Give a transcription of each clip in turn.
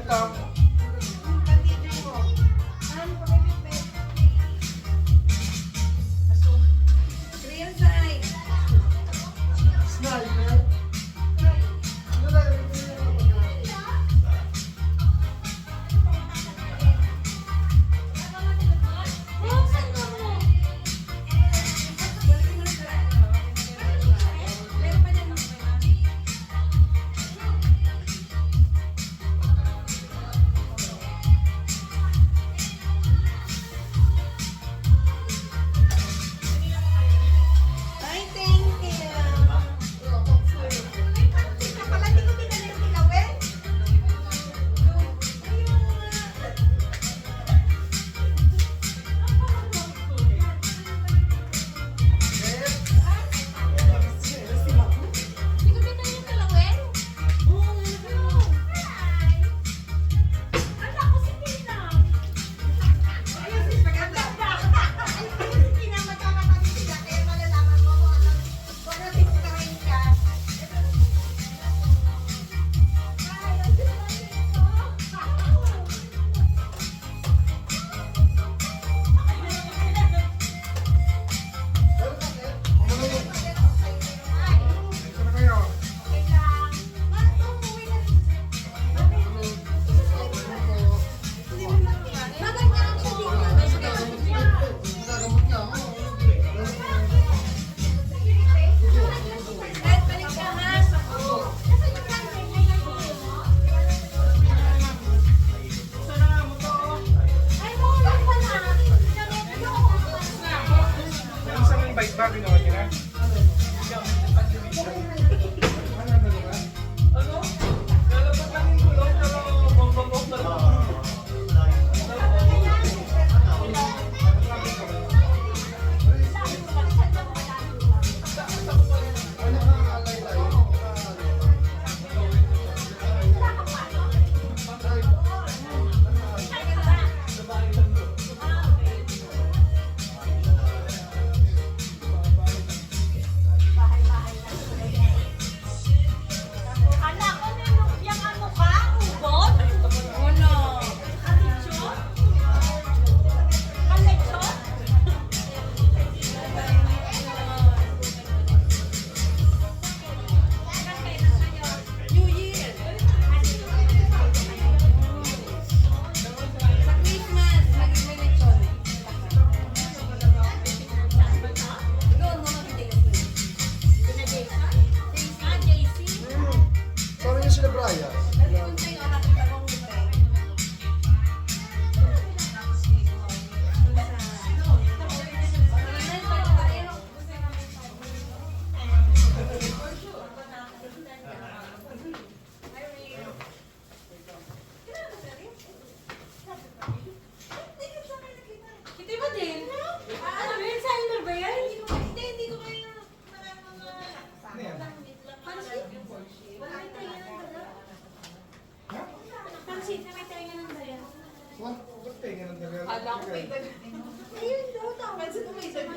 top. Real side. Sniper. Ay, thank you. Pala, hindi ko din alam yung tinawin. Hindi ko din alam yung tinawin. Oo, hi. Anak ko si Tina. Ayun, sis, maganda. Ayun, si Tina, magkakapatid sila. Kaya malalaman mo kung ano tinawin ka. Ito na kayo. Nagagamot niya ako. Yung isang invite ba, ginawa niya na? Ano na ba? Ano? Lalapat lang yung gulong, pero bambang na lang. Ano nakakaalay tayo? New Year. Sa Christmas, may lechon. Ikaw, ano mag-taste? JC? Parang yung sila Brian. Nagpunta yung anak kita kong gutay. Hindi ba din? Ano ba yun? Timer ba yan? Hindi ko kaya pansit. Wala may tayo ng dala. Pansit na may tayo ng dala. Wah, ba't tayo nga ng dagal? Alam ko may dala. Ayun daw, tama. Pansit na may dala.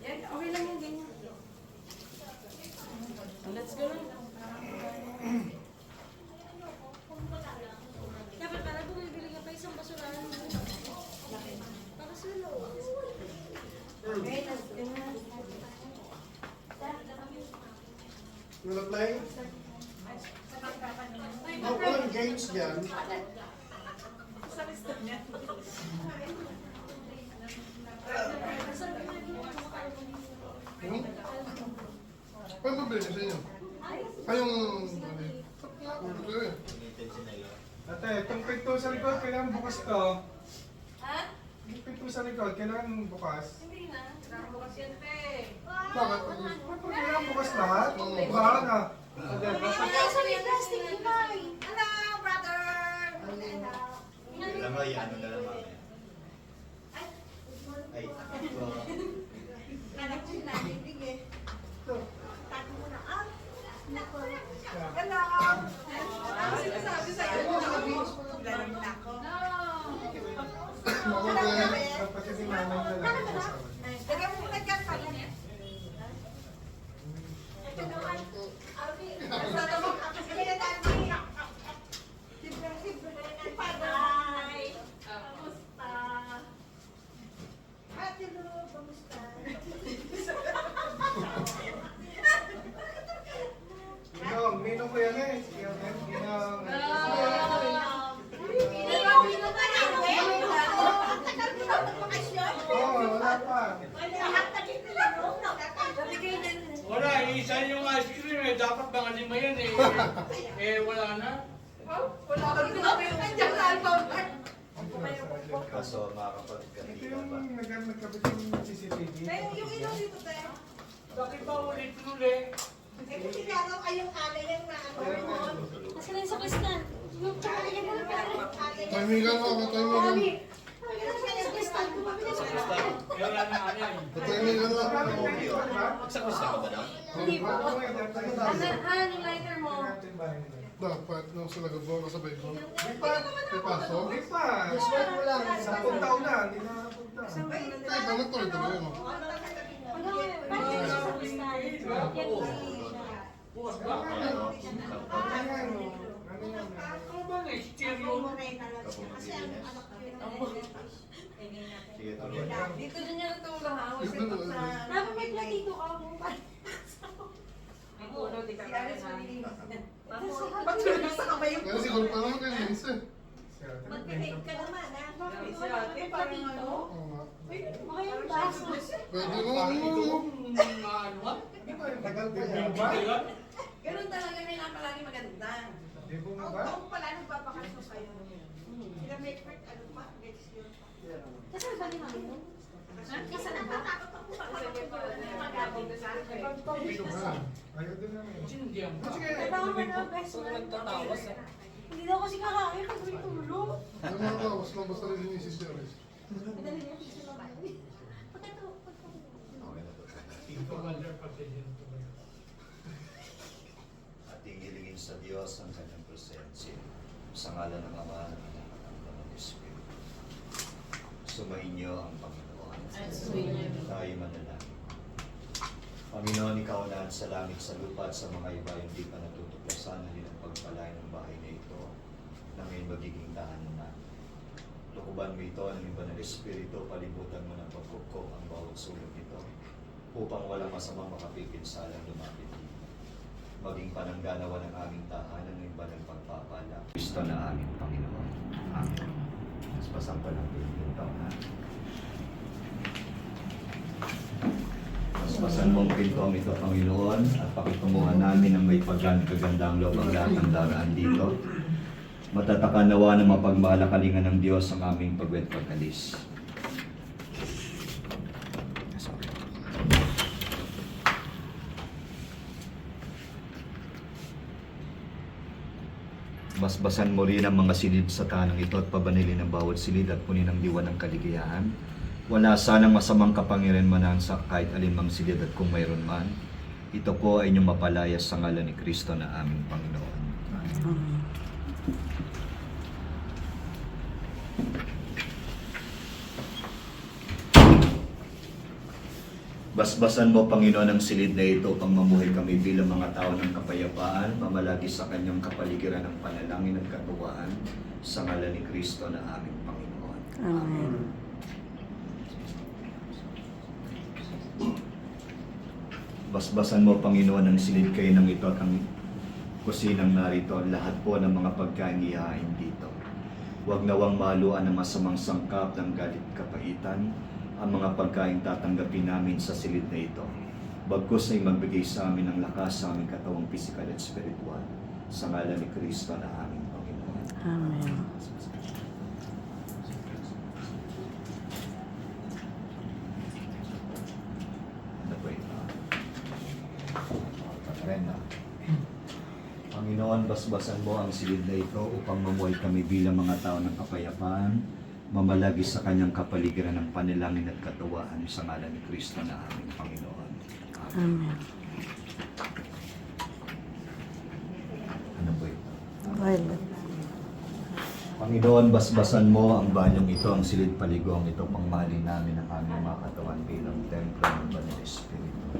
Yan, okay lang yung ganyan. Let's go lang. Dapat pala bumibili ka pa isang basurahan mo. Para sa loob. Okay, let's go. You wanna play? Oh, walang games dyan. Hmm? Paano ba bilhin sa inyo? Ayong... Ito eh. Ate, itong pinto sa likod, kailangan bukas to. Ha? Yung pinto sa likod, kailangan bukas. Hindi na. Bukas yan, pe. Bakit? Kailangan bukas lahat? Baka na. Ate, basta Ay, sorry, plastic ibay. Hello, brother. Hello. Alam mo, ano na lang mamaya. Ay, Anak ko na, hindi eh. Tago mo na. Ah, nako. Hello. Ano sinasabi sa'yo? Galing na ako. Kapatid ni mama yung lalaki kasama. Lagyan mo muna dyan pala. Ito naman. Alvin. Basta naman. Kasi kaya dati. Wala, isa yung ice cream eh. Dapat mga 5 yan eh. Wala na. Kaso Ito makakapagkatila yung ba? nagkabit yung CCTV. Bakit ba ulit-ulit? Kasi na yung sa kristal. Yung kakain mo lang Timingan mo ako, timingan. sa kristal. Wala na nga yan. Timingan mo ako. Sa gusto ka ba na? Hindi po. Yung lighter mo. Dapat, nung sila gabo, kasabay ko. May pasok. Hindi pa. Swipe mo lang. 10 taon na. Hindi na napunta. Ay, tanong tuloy-tuloy mo. Hanggang ngayon, paano yung sa kristal? Yan Bukas ba? Ano? Ano yan, no? Ano yan? Ano ba na? Stereo? Sige, tuloy. Dito din niya natulong ha. Ito na, Dapat may platito ka mo. Siguro, di ka kaya na. Patulog sa kamay. Kaya siguro pa naman kayo, minsan. Mag-behave ka naman, ha? Si ate, parang ano. Oo nga. Baka yung baso. Pwede mo, Ito kung ano ah? Di ba yung tagal pa yan? Hindi Ba? ka yan? Ganun talaga may napalagi maganda. Di po mo ba? Kasal ba ni mami mo? Kasal ba? Ayaw din namin. Hindi yan. Sige. Kailangan mo na best friend. Hindi daw kasi kakain pag may tulog. Ano mga tawas lang, basta rin yung si Jerry. Madali niya siya sa bahay. Pagkato, Okay na to. Ito ba dyan pati yan? Ating hiligin sa Diyos ang kanyang presensya. Sa ngalan ng Ama, ng Anak, at ng Espiritu. Sumainyo ang Panginoon. Tayo manalangin. Panginoon, ikaw na sa langit, sa lupa at sa mga iba hindi pa natutuklasan na din ang pagpalain ng bahay na ito na ngayon magiging tahanan na. Lukuban mo ito ng iba ng Espiritu, palibutan mo ng pagkukok ang bawat sulok nito upang walang masamang makapipinsalang lumapit dito. Maging panangganawa ng aming tahanan ng iba ng pagpapala. Kristo na aming Panginoon. Amen. Mas pasang pa lang yung taon na. Paspasan mong pintuang ito, Panginoon, at pakitunguhan namin ang may kagandang loob ang lahat ng daraan dito. Matataka nawa na mapagmalakalingan ng Diyos ang aming pagwet pagkalis. Basbasan mo rin ang mga silid sa tanang ito at pabanilin ang bawat silid at punin ang diwa ng kaligayahan. Wala sanang masamang kapangyarihan sa kahit alinmang silid at kung mayroon man, ito po ay inyong mapalayas sa ngalan ni Kristo na aming Panginoon. Basbasan mo, Panginoon, ang silid na ito upang mamuhay kami bilang mga tao ng kapayapaan, mamalagi sa kanyang kapaligiran ng panalangin at katuwaan sa ngalan ni Kristo na aming Panginoon. Amen. Basbasan mo, Panginoon, ang silid kayo ng ito at ang kusinang narito, lahat po ng mga pagkain ihahain dito. Huwag nawang maluan ng masamang sangkap ng galit kapaitan, ang mga pagkain tatanggapin namin sa silid na ito. Bagkus ay magbigay sa amin ng lakas sa aming katawang pisikal at spiritual, sa ngalan ni Kristo na aming Panginoon. Amen. Ano po ito? Patrena. Panginoon, basbasan mo ang silid na ito upang mamuhay kami bilang mga tao ng kapayapaan, mamalagi sa kanyang kapaligiran ng panalangin at katuwaan sa ngalan ni Kristo na aming Panginoon. Amen. Ano po ito? Violet. Panginoon, basbasan mo ang banyong ito, ang silid paliguang ito, pangmahalin namin ang aming mga katawan bilang templo ng Banal Espiritu.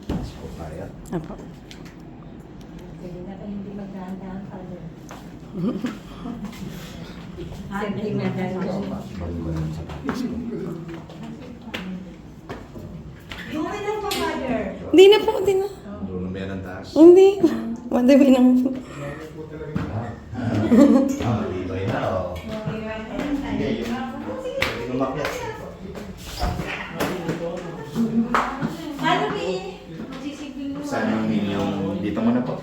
Mas po kaya. Apo. Sige na kayo hindi magdahan-dahan, Father. Okay lang pa, Father. Hindi na po, hindi na. Marunong ba yan ang taas? Hindi. Madami na po. Malibay na, oh. Sige, yun. Pwede lumakyat. Paano, Pi? Magsisipin mo. Saan yung inyong dito muna po?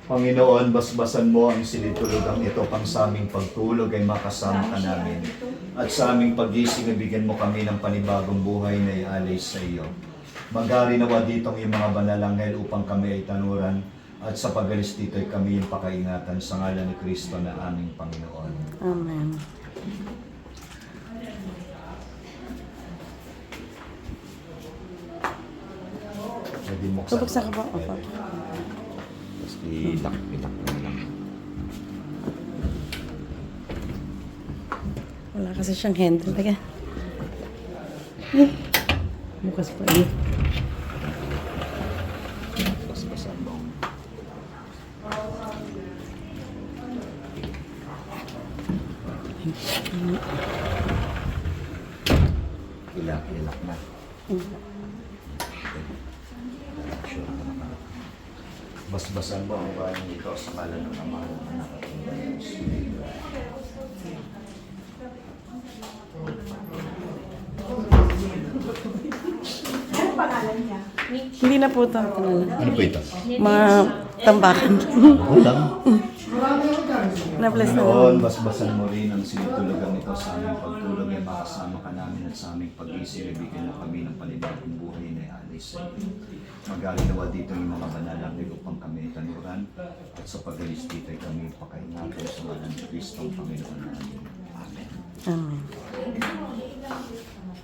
Panginoon, basbasan mo ang sinitulugang ito pang sa aming pagtulog ay makasama ka namin. At sa aming pag-gising, bigyan mo kami ng panibagong buhay na ialay sa iyo. Magari nawa dito ang iyong mga banalangel upang kami ay tanuran at sa pag-alis dito ay kami yung pakaingatan sa ngalan ni Kristo na aming Panginoon. Amen. Pwede buksan. Bubuksan ka ba? Opo. Tapos itak mo lang. Wala kasi siyang handle. Taga. Bukas pa yun. Basbasan mo. Ilak na. Sure ka naman. Basbasan mo ang bayan ito sa ngalan ng Ama ng Anak at ng Diyos. Ano pangalan niya? Hindi na po ito. Ano po ito? Mga tambakan. Ulam. Na-bless na Panginoon, naman. basbasan mo rin ang sinitulugan ito sa aming pagtulog ay makasama ka namin at sa aming pag-isip, bigyan mo kami ng panibagong buhay na ialis sa iyo. Magaling nawa dito yung mga banalangin upang kami tanuran at sa pag-alis dito ay kami pakaingatan sa ngalan ni Kristo ang Panginoon namin. Amen. Amen.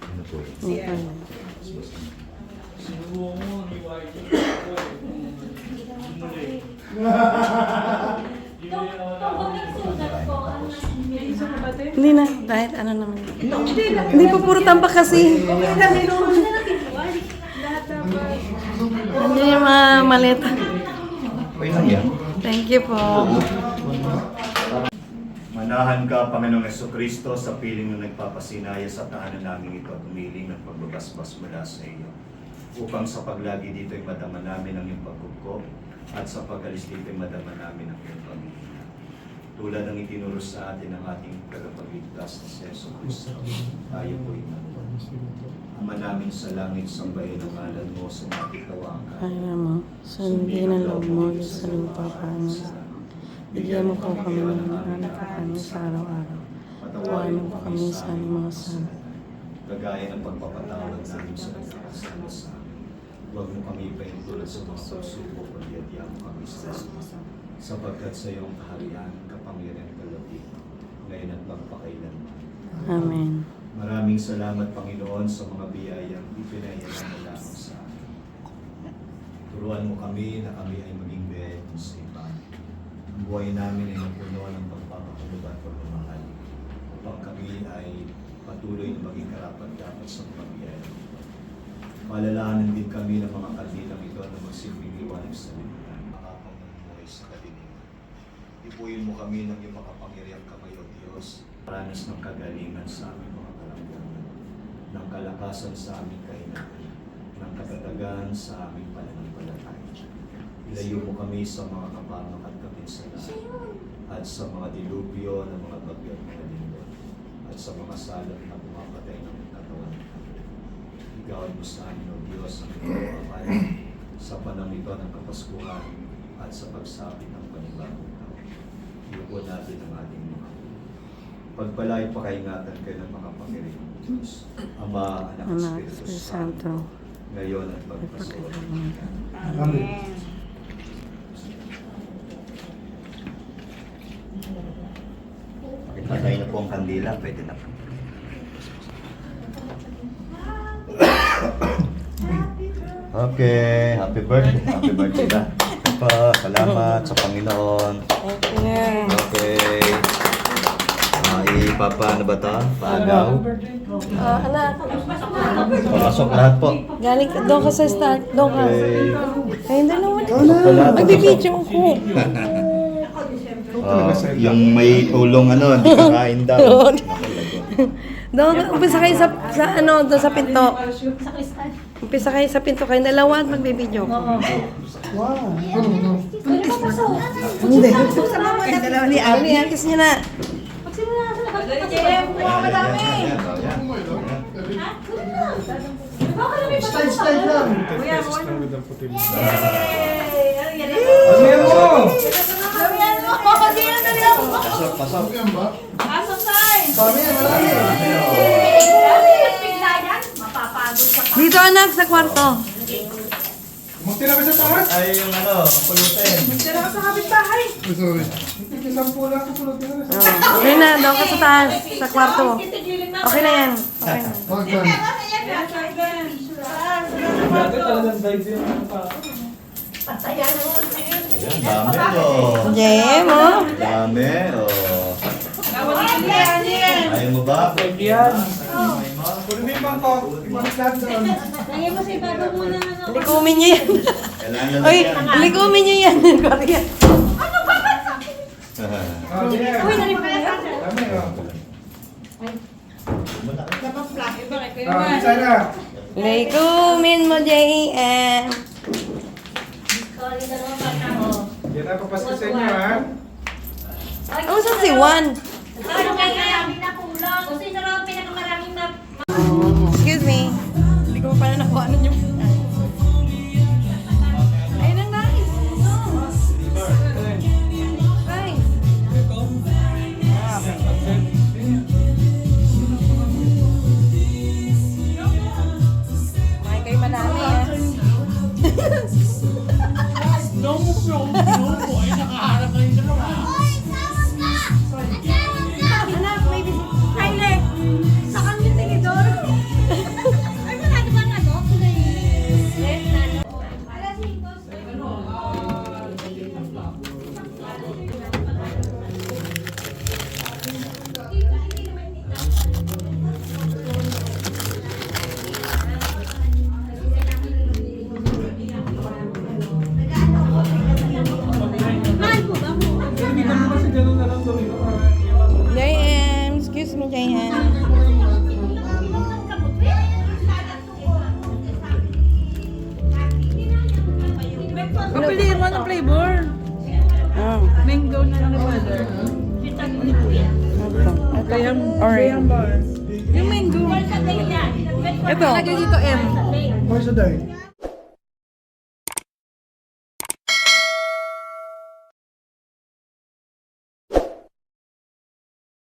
Ano po? Okay. Basbasan mo. Sinubukan mo, iwain ko. Muli. Hindi na. Kahit ano naman. Hindi po puro tambak kasi. Hindi yung mga maleta. Okay lang yan. Thank you po. Manahan ka, Panginoong Jesucristo, sa piling na nagpapasinaya sa tahanan namin ito at umiling ng pagbabasbas mula sa iyo. Upang sa paglagi dito ay madama namin ang iyong pagkukup at sa pag-alis dito ay madama namin ang iyong pag-ibig. Tulad ng itinuro sa atin ng ating tagapagligtas na si Jesucristo, tayo po ay nanuwa. Ama namin sa langit, sambahin ang ngalan mo sa matitawang ka. Kaya mo, sundin ang loob mo sa lupa para bigyan mo po kami ng anak ka kami sa araw-araw. Tawanan mo po kami sa aming mga sala. Kagaya ng pagpapatawad namin sa nagkakasala sa amin. Huwag mo kami paintulad sa mga pagsubok, pagdiyadya mo kami sa sapagkat sa iyong kaharian, kapangyarihan kalapit, ngayon at magpakailanman. Amen. Maraming salamat, Panginoon, sa mga biyayang ipinahirapan mo lamang sa amin. Turuan mo kami na kami ay maging biyaya mo sa iba. Ang buhay namin ay napuno ng pagpapakulog at pagmamahal upang kami ay patuloy na maging karapat-dapat sa mga biyaya. Malalahanan din kami ng mga kandilang ito na magsilbing liwanag sa lipunan. Makapang ng buhay sa kadiliman. Ipuyin mo kami ng iyong makapangyarihang kamay, O Diyos. Paranas ng kagalingan sa aming mga kalamdaman, ng kalakasan sa aming kahinaan, ng katatagan sa aming pananampalataya. Ilayo mo kami sa mga kapamak at kapinsalan, at sa mga dilubyo ng mga bagyo at mga lindol, at sa mga salat na pumapatay ng katawan. Igawad mo sa amin, O Diyos, ang iyong kapalan sa panang ito ng Kapaskuhan at sa pagsapit ng panibagong taon. Iupo natin ang ating mga pagpalay pa kaingatan kayo ng mga Panginoon Diyos, Ama, Anak, Anak, Espiritu Espiritu Santo, Santo. ngayon at magpasawa. Amen. Pakipatay na po ang kandila, pwede na po. Okay, happy birthday. Happy birthday na. Pa, salamat sa Panginoon. Thank you. Okay. Ipapa, ano ba ito? Paagaw. Anak, Papasok lahat po. galing ka, doon ka sa start. Doon ka. Okay. Kayong dalawa na. Magbibidyo ko. Yung may ulong ano, hindi kakain daw. Doon, umpisa kayo sa ano, doon sa pinto. Umpisa kayo sa pinto, kayong dalawa at magbibidyo ko. Ano mo to? Hindi. Kayong dalawa ni Ali, kiss niya na. Style lang. Yay! Ano mo? Pasok, pasok. Yan ba? Dami, marami. Dito anak, sa kwarto. Magtira ka sa taas. Ay, yung ano, pulutin. Ay, sorry. Ikisampu lang sa tulog nila. Okay na, doon ka sa taas, sa kwarto. Okay na yan. Okay na. Wag yan. Dati talagang dive din ang pa. Ayan, dami oh. Jem, oh. Dami oh. Ayaw mo ba? Yan. Puro may ibang ko. Ibang lahat doon. Likumin niyo yan. Kailangan na Uy, yan. likumin niyo yan. Korea. Oh, yeah. Dami oh. Sana. Likumin mo, JM. Yan na, papasko sa inyo ha. Ano sa si Juan? Excuse me. Hindi ko pa na nakuha ano yung... Ayun ang nice. Nice. May kayo madami ah. Anak, may Tyler! Sa kanya tingidor! Ay, marami bang ano? Alas 5. Hindi kami kasi ganun na lang gawin ko. JM, excuse me, JM. Piliin mo ng flavor. Oh, Mango na lang brother. ito. Kaya Orange. bar. Yung mango. Ito. Lagay dito M. More sa dahil.